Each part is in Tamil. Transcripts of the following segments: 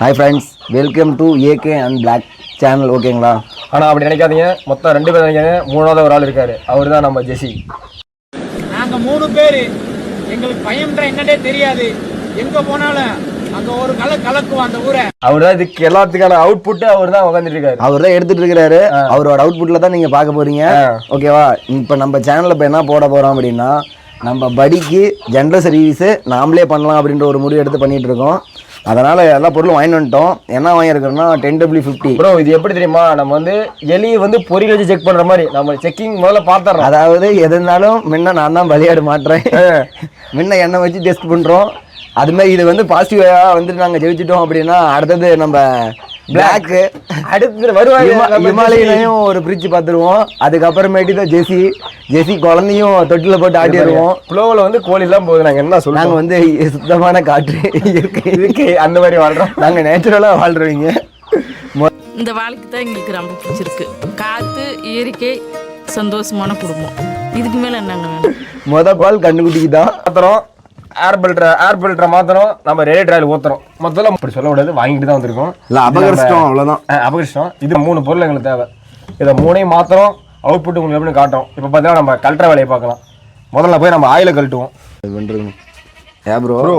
Hi friends, welcome to AK and black channel. ஓகேங்களா? ஆனால் அப்படி நினைக்காதீங்க, மொத்தம் 2 பேர் நினைக்காதீங்க. 3வது ஒரு ஆள் இருக்காரு, அவர் தான் நம்ம ஜெசி. நாங்கள் 3 பேர். எங்களுக்கு பயம்ன்ற என்னடே தெரியாது. எங்கே போனாலும் அங்கே ஒரு கலக்குவோம் அந்த ஊரை. அவர் தான் இதுக்கு எல்லாத்துக்கான அவுட்புட்டு அவர் தான் உட்காந்துட்டு இருக்காரு. அவர் தான் எடுத்துட்டு இருக்கிறாரு. அவரோட அவுட்புட்டில் தான் நீங்கள் பார்க்க போறீங்க. ஓகேவா? இப்போ நம்ம சேனலில் இப்போ என்ன போட போகிறோம் அப்படின்னா, நம்ம படிக்கு ஜென்ரல் சர்வீஸு நாமளே பண்ணலாம் அப்படின்ற ஒரு முடிவு எடுத்து பண்ணிட்டு இருக்கோம். அதனால் எல்லா பொருளும் வாங்கி வந்துட்டோம். என்ன வாங்கியிருக்கிறோன்னா 10W50. ப்ரோ, இது எப்படி தெரியுமா? நம்ம வந்து எலி வந்து பொரியல் வச்சு செக் பண்ணுற மாதிரி நம்ம செக்கிங் முதல்ல பார்த்துறோம். அதாவது எது இருந்தாலும் முன்ன நான் தான் பலியாடு மாட்டுறேன். முன்ன எண்ணெய் வச்சு டெஸ்ட் பண்ணுறோம். அதுமாதிரி இது வந்து பாசிட்டிவாக வந்துட்டு நாங்கள் ஜெயிச்சிட்டோம் அப்படின்னா அடுத்தது நம்ம பிளாக்கு, அடுத்து வருவாங்க ஹிமாலயிலையும் ஒரு பிரிட்ஜ் பார்த்துருவோம். அதுக்கப்புறமேட்டு தான் ஜெசி குழந்தையும் தொட்டில் போட்டு ஆட்டிடுவோம். ஃப்ளோவில் வந்து கோழிலாம் போகுது. நாங்கள் என்ன சொல்லுவோம், நாங்கள் வந்து சுத்தமான காற்று இதுக்கு அந்த மாதிரி வாழ்கிறோம். நாங்கள் நேச்சுரலாக வாழ்றவங்க. இந்த வாழ்க்கை தான் எங்களுக்கு ரொம்ப பிடிச்சிருக்கு. காற்று, இயற்கை, சந்தோஷமான குடும்பம். இதுக்கு மேலே என்னங்க வேணும்? பால் கண்ணுக்குட்டிக்கு தான் மாத்திரம் ஏர் பில்டரை மாத்திரம் நம்ம ரேடியேட்டர் ஆயில் ஊற்றுறோம். முதல்ல அப்படி சொல்லக்கூடாது, வாங்கிட்டு தான் வந்திருக்கோம். இல்லை, அபகரிச்சிட்டோம், அவ்வளோதான். அபகரிச்சிட்டோம். இது 3 பொருள் எங்களுக்கு தேவை. இதை 3ஐயும் மாத்திரம் அவுட்புட் உங்களுக்கு எப்படின்னு காட்டும். இப்போ பார்த்தீங்கன்னா நம்ம கழட்டுற வேலையை பார்க்கலாம். முதல்ல போய் நம்ம ஆயிலை கழட்டுவோம். ப்ரோ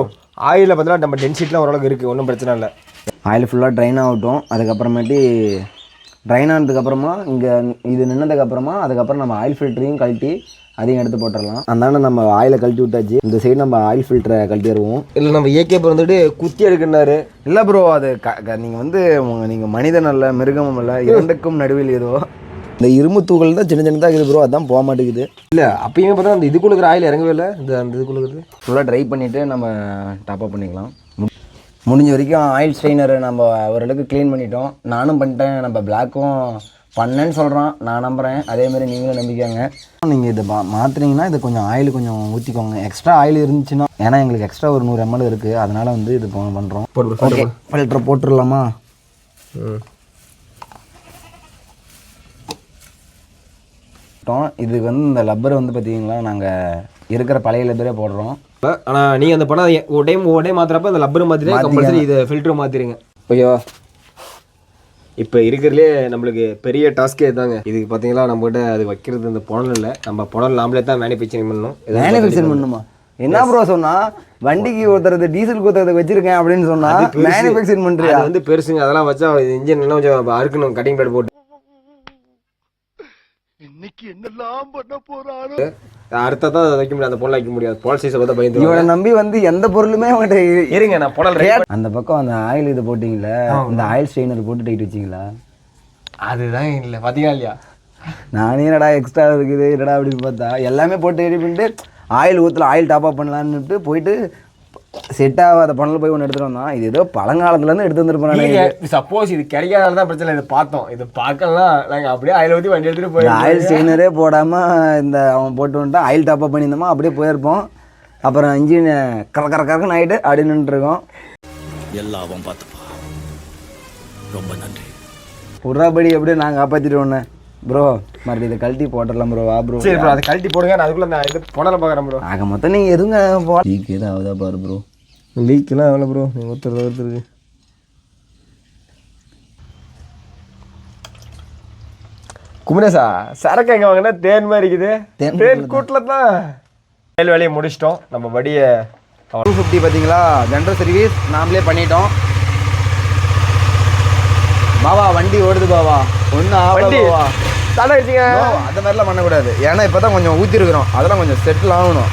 ஆயிலில் பார்த்தீங்கன்னா நம்ம டென்சிட்டிலாம் ஓரளவுக்கு இருக்குது, ஒன்றும் பிரச்சனை இல்லை. ஆயில் ஃபுல்லாக ட்ரைன் ஆகட்டும். அதுக்கப்புறமேட்டு ட்ரைன் ஆனதுக்கப்புறமா இங்கே இது நின்னதுக்கப்புறமா அதுக்கப்புறம் நம்ம ஆயில் ஃபில்டரையும் கழட்டி அதையும் எடுத்து போட்டுடலாம். அதனால நம்ம ஆயிலை கழட்டி விட்டாச்சு. இந்த சைடு நம்ம ஆயில் ஃபில்டரை கழட்டி வருவோம். இல்லை நம்ம ஏகே வந்துட்டு குத்தி எடுக்குன்னாரு. இல்லை ப்ரோ, அது நீங்கள் வந்து நீங்கள் மனிதன் அல்ல, மிருகமும் இல்லை, இரண்டுக்கும் நடுவில் ஏதோ இந்த இரும்பு தூக்கல் தான் சின்ன சின்னதாக இருக்குது ப்ரோ. அதான் போக மாட்டேங்குது. இல்லை அப்பயுமே பார்த்தா அந்த இதுக்குள்ள இருக்கிற ஆயில் இறங்கவே இல்லை. அந்த இதுக்குள்ள ஃபுல்லாக ட்ரை பண்ணிவிட்டு நம்ம டாப்அப் பண்ணிக்கலாம். முடிஞ்ச வரைக்கும் ஆயில் ஸ்ட்ரெயினரை நம்ம ஓரளவுக்கு க்ளீன் பண்ணிட்டோம். நானும் பண்ணிட்டேன், நம்ம பிளாக்கும் பண்ணேன்னு சொல்கிறான். நான் நம்புகிறேன், அதேமாதிரி நீங்களும் நம்பிக்காங்க. நீங்கள் இதை மாற்றுறீங்கன்னா இது கொஞ்சம் ஆயில் கொஞ்சம் ஊற்றிக்கோங்க. எக்ஸ்ட்ரா ஆயில் இருந்துச்சுன்னா, ஏன்னா எங்களுக்கு எக்ஸ்ட்ரா ஒரு 100 ml இருக்குது. அதனால் வந்து இது பண்ணுறோம். ஓகே, ஃபில்டரை போட்டுடலாமா? இதுக்கு வந்து இந்த லப்பர் வந்து பார்த்தீங்களா, நாங்கள் இருக்கிற பழைய லப்பரே போடுறோம். ஆனால் நீங்கள் அந்த படம் ஒரு டைம் மாற்றுறப்ப அந்த லப்பர் மாற்றிட்டு கம்பல்சரி இதை ஃபில்டர் மாற்றிடுங்க. ஓகேவா? இப்போ இருக்கிறதுலே நம்மளுக்கு பெரிய டாஸ்கே தாங்க. இதுக்கு பார்த்தீங்களா, நம்மகிட்ட அது வைக்கிறது இந்த புனல் இல்லை. நம்ம புனல் நாமளே தான் மேனுஃபேக்சரிங் பண்ணணும். மேனுஃபேக்சரிங் பண்ணணுமா? என்ன ப்ரோ சொன்னா, வண்டிக்கு ஒருத்தரது டீசல் குத்துறது வச்சிருக்கேன் அப்படின்னு சொன்னா மேனுஃபேக்சரிங் பண்ணுறியா? அது வந்து பெருசுங்க. அதெல்லாம் வச்சா இன்ஜின் இன்னும் கொஞ்சம் அறுக்கணும், கட்டிங் பேட் போட்டு. இன்னைக்கு என்னெல்லாம் பண்ண போறாரு, அடுத்தா தான் வைக்க முடியாது. அந்த பொருள் வைக்க முடியாது. பொருள் சைஸை பார்த்தா பயந்து இவனை நம்பி வந்து எந்த பொருளுமே அவன்கிட்ட இருங்க. நான் பொருள் அந்த பக்கம் அந்த ஆயில் இது போட்டிங்களா, இந்த ஆயில் ஸ்ட்ரெயினர் போட்டு டைட் வச்சிங்களா? அதுதான் இல்லை, பார்த்தீங்களா இல்லையா? நானே என்னடா எக்ஸ்ட்ரா இருக்குது என்னடா அப்படின்னு பார்த்தா எல்லாமே போட்டு ரெடி பண்ணிட்டு ஆயில் ஊற்றல, ஆயில் டாப் அப் பண்ணலான்னுட்டு போயிட்டு செட் ஆகாத பணத்தில் போய் ஒன்று எடுத்துகிட்டு வந்தான். இது ஏதோ பழங்காலத்துலேருந்து எடுத்து வந்துருப்போம். சப்போஸ் இது கிடைக்காதால தான் பிரச்சனை. இது பார்த்தோம், இது பார்க்கலாம். நாங்கள் அப்படியே ஆயில் ஊற்றி வண்டி எடுத்துகிட்டு போய் ஆயில் ஸ்ட்ரெயினரே போடாமல் இந்த அவன் போட்டு வந்துட்டான். ஆயில் டாப் அப் பண்ணியிருந்தோமா அப்படியே போயிருப்போம். அப்புறம் இன்ஜின் கறக்கறக்கறக்குன்னு ஆகிட்டு அப்படின்னு இருக்கோம். எல்லாம் பார்த்துப்பா, ரொம்ப நன்றி. புறாபடி எப்படியே நாங்கள் காப்பாற்றிட்டு ஒன்று ப்ரோ. மறுபடியும் இதை கழட்டி போட்டுடலாம் ப்ரோ. வா ப்ரோ. சரி ப்ரோ, அதை கழட்டி போடுங்க. நான் அதுக்குள்ளே நான் இது போனல பார்க்குறேன் ப்ரோ. ஆக மொத்தம் நீங்கள் எதுங்க லீக் எதுவும் ஆகுதா பாரு ப்ரோ. லீக்கெல்லாம் எவ்வளோ ப்ரோ? நீங்கள் ஒருத்தருக்கு குமரேசா சரக்கு எங்கே வாங்கினா தேன் மாதிரி இருக்குது. தேன் கூட்டில் தான் மேல் வேலையை முடிச்சிட்டோம். நம்ம வடியை 250 பார்த்தீங்களா, ஜென்ரல் சர்வீஸ் நாமளே பண்ணிட்டோம். பாவா வண்டி ஓடுது பாவா. ஒன்றும் வண்டி ஆவா தலை வச்சுங்க. அந்த மாதிரிலாம் பண்ணக்கூடாது. ஏன்னா இப்போ தான் கொஞ்சம் ஊற்றிருக்கிறோம். அதெல்லாம் கொஞ்சம் செட்டில் ஆகணும்.